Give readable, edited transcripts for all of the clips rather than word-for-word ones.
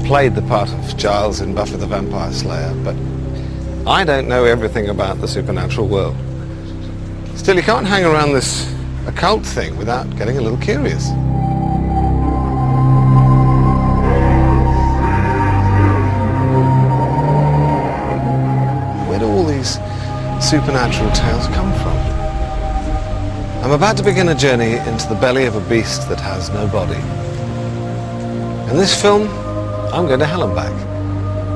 played the part of Giles in Buffy the Vampire Slayer, but I don't know everything about the supernatural world. Still, you can't hang around this occult thing without getting a little curious. Where do all these supernatural tales come from? I'm about to begin a journey into the belly of a beast that has no body. In this film, I'm going to hell and back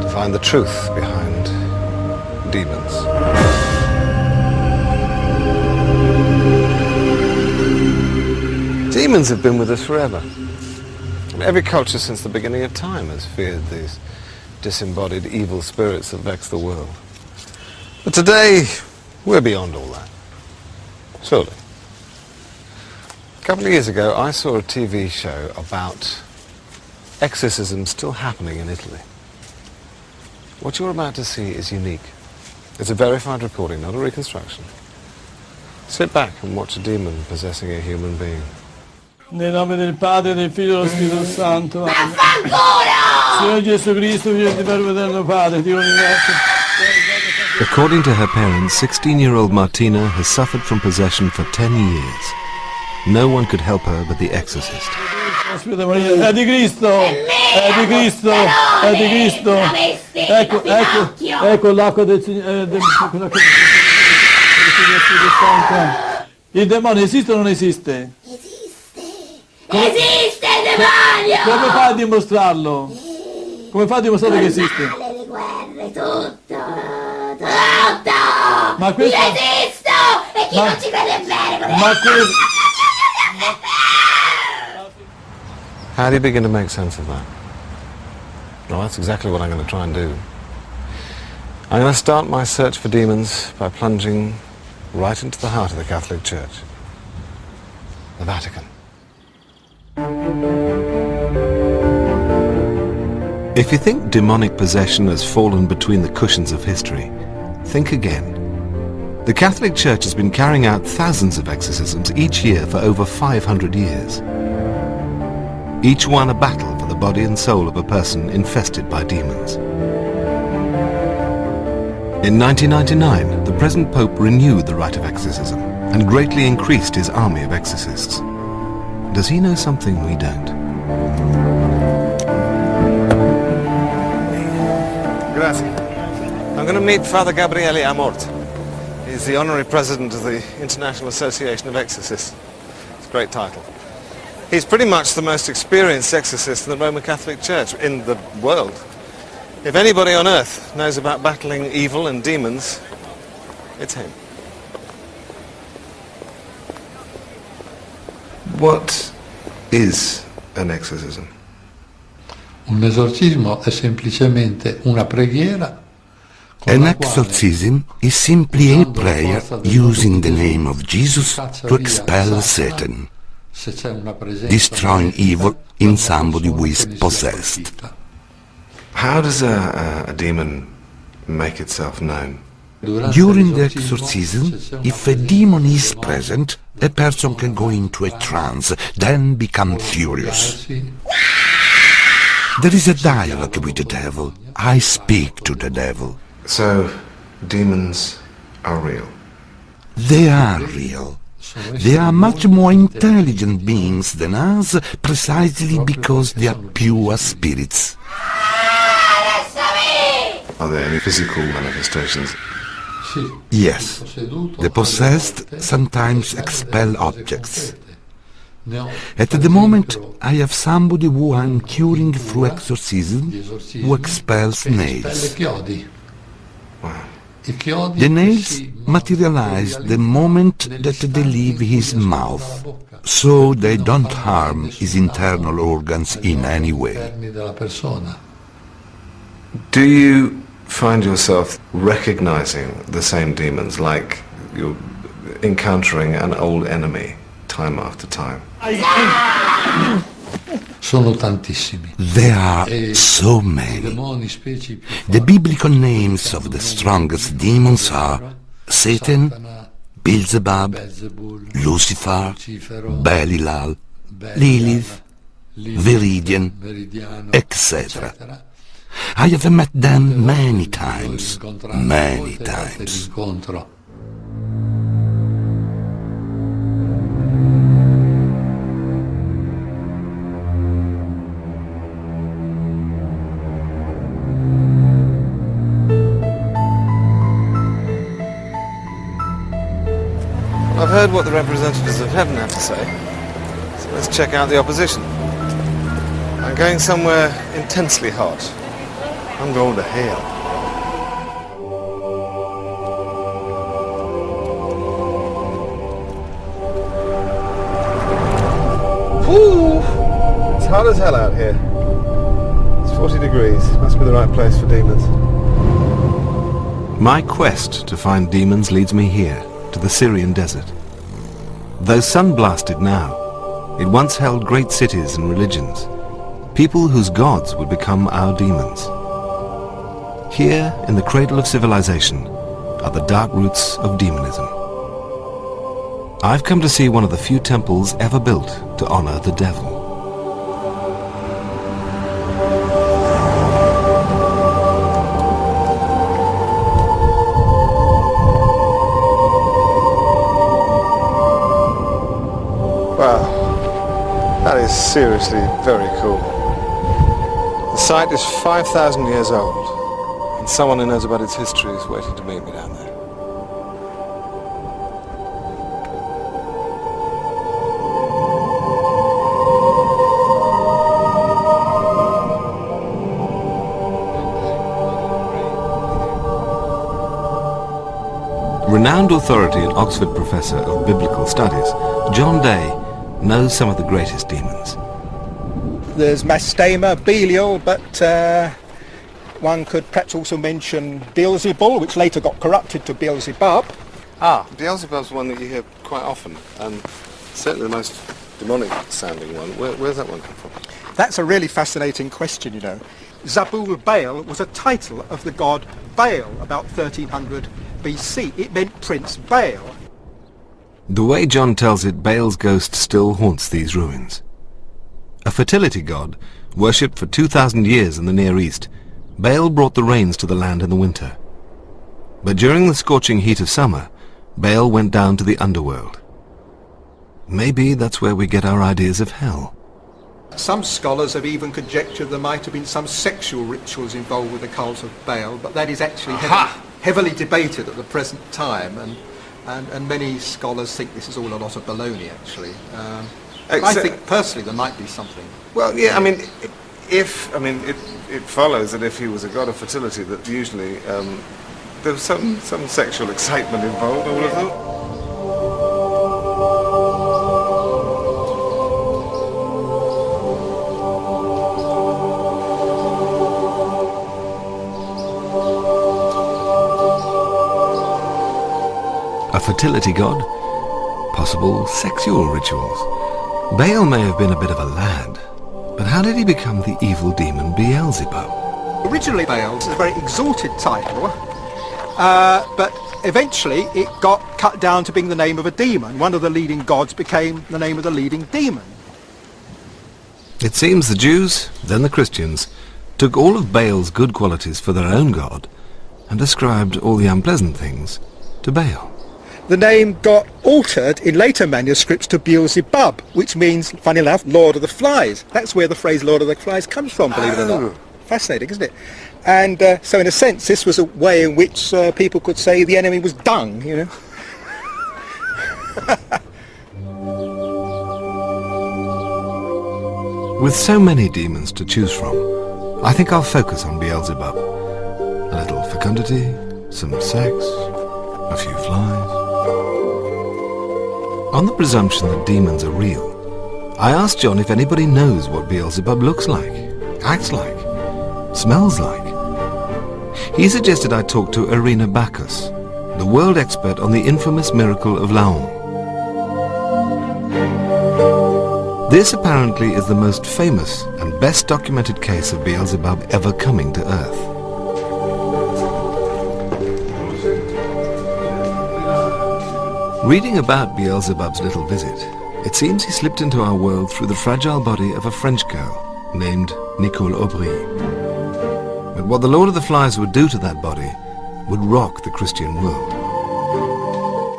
to find the truth behind demons. Demons have been with us forever. Every culture since the beginning of time has feared these disembodied evil spirits that vex the world. But today, we're beyond all that. Surely. A couple of years ago, I saw a TV show about exorcisms still happening in Italy. What you're about to see is unique. It's a verified recording, not a reconstruction. Sit back and watch a demon possessing a human being. Nel nome del Padre, del Figlio e dello Spirito Santo. Signore Gesù Cristo, Figlio di Verbo eterno Padre, Dio universo. According to her parents, 16-year-old Martina has suffered from possession for 10 years. No one could help her but the exorcist. Aspetta Maria, è di Cristo, è di Cristo, è di Cristo. Ecco l'acqua del Signore, il demonio esiste o non esiste? Esiste il demonio! Come fa a dimostrarlo? Come fa a dimostrare che esiste? Male, le guerre, tutto! Ma questo... Io esisto! E chi non ci crede bene? Ma questo... How do you begin to make sense of that? Well, that's exactly what I'm going to try and do. I'm going to start my search for demons by plunging right into the heart of the Catholic Church, the Vatican. If you think demonic possession has fallen between the cushions of history, think again. The Catholic Church has been carrying out thousands of exorcisms each year for over 500 years. Each one a battle for the body and soul of a person infested by demons. In 1999, the present Pope renewed the rite of exorcism and greatly increased his army of exorcists. Does he know something we don't? Grazie. I'm going to meet Father Gabriele Amort. He's the honorary president of the International Association of Exorcists. It's a great title. He's pretty much the most experienced exorcist in the Roman Catholic Church, in the world. If anybody on earth knows about battling evil and demons, it's him. What is an exorcism? Un esorcismo è semplicemente una preghiera. An exorcism is simply a prayer using the name of Jesus to expel Satan, destroying evil in somebody who is possessed. How does a demon make itself known? During the exorcism, if a demon is present, a person can go into a trance, then become furious. There is a dialogue with the devil. I speak to the devil. So, demons are real? They are real. They are much more intelligent beings than us, precisely because they are pure spirits. Are there any physical manifestations? Yes. The possessed sometimes expel objects. At the moment, I have somebody who I am curing through exorcism who expels nails. Wow. The nails materialize the moment that they leave his mouth, so they don't harm his internal organs in any way. Do you find yourself recognizing the same demons, like you're encountering an old enemy time after time? Sono tantissimi. There are so many. The biblical names of the strongest demons are Satan, Beelzebub, Lucifer, Belial, Lilith, Viridian, etc. I have met them many times, many times. I've heard what the representatives of heaven have to say, so let's check out the opposition. I'm going somewhere intensely hot. I'm going to hell. Woo! It's hot as hell out here. It's 40 degrees. Must be the right place for demons. My quest to find demons leads me here, to the Syrian desert. Though sun-blasted now, it once held great cities and religions, people whose gods would become our demons. Here, in the cradle of civilization, are the dark roots of demonism. I've come to see one of the few temples ever built to honor the devil. Wow, that is seriously very cool. The site is 5,000 years old, and someone who knows about its history is waiting to meet me down there. Renowned authority and Oxford Professor of Biblical Studies, John Day, knows some of the greatest demons. There's Mastema, Belial, but one could perhaps also mention Beelzebul, which later got corrupted to Beelzebub. Beelzebub's one that you hear quite often, and certainly the most demonic sounding one. Where's that one come from? That's a really fascinating question, you know. Zabul Baal was a title of the god Baal about 1300 BC. It meant Prince Baal. The way John tells it, Baal's ghost still haunts these ruins. A fertility god, worshipped for 2,000 years in the Near East, Baal brought the rains to the land in the winter. But during the scorching heat of summer, Baal went down to the underworld. Maybe that's where we get our ideas of hell. Some scholars have even conjectured there might have been some sexual rituals involved with the cult of Baal, but that is actually heavily debated at the present time, and many scholars think this is all a lot of baloney, actually. I think personally there might be something. Well, yeah, I mean, it follows that if he was a god of fertility, that usually there was some sexual excitement involved, I would have thought. A fertility god? Possible sexual rituals? Baal may have been a bit of a lad, but how did he become the evil demon Beelzebub? Originally Baal was a very exalted title, but eventually it got cut down to being the name of a demon. One of the leading gods became the name of the leading demon. It seems the Jews, then the Christians, took all of Baal's good qualities for their own god and ascribed all the unpleasant things to Baal. The name got altered in later manuscripts to Beelzebub, which means, funny enough, Lord of the Flies. That's where the phrase Lord of the Flies comes from, believe it or not. Fascinating, isn't it? And so in a sense, this was a way in which people could say the enemy was dung, you know. With so many demons to choose from, I think I'll focus on Beelzebub. A little fecundity, some sex, a few flies. On the presumption that demons are real, I asked John if anybody knows what Beelzebub looks like, acts like, smells like. He suggested I talk to Irina Bacchus, the world expert on the infamous miracle of Laon. This apparently is the most famous and best documented case of Beelzebub ever coming to Earth. Reading about Beelzebub's little visit, It seems he slipped into our world through the fragile body of a French girl named Nicole Aubry. But what the Lord of the Flies would do to that body would rock the Christian world.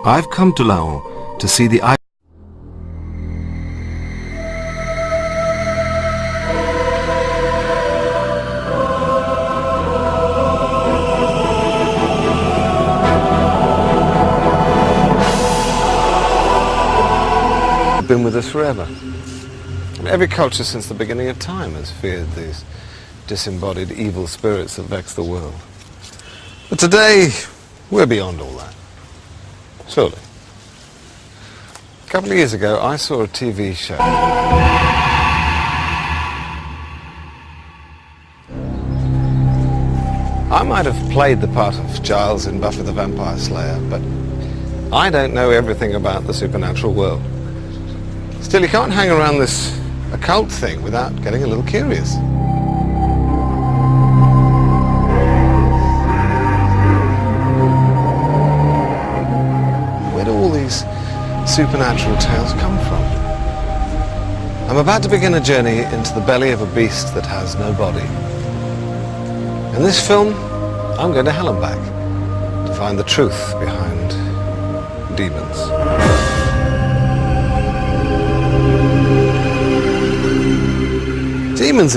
I've come to Laon to see the been with us forever. Every culture since the beginning of time has feared these disembodied evil spirits that vex the world. But today, we're beyond all that. Surely. A couple of years ago, I saw a TV show. I might have played the part of Giles in Buffy the Vampire Slayer, but I don't know everything about the supernatural world. Still, you can't hang around this occult thing without getting a little curious. Where do all these supernatural tales come from? I'm about to begin a journey into the belly of a beast that has no body. In this film, I'm going to hell and back to find the truth behind demons. Demons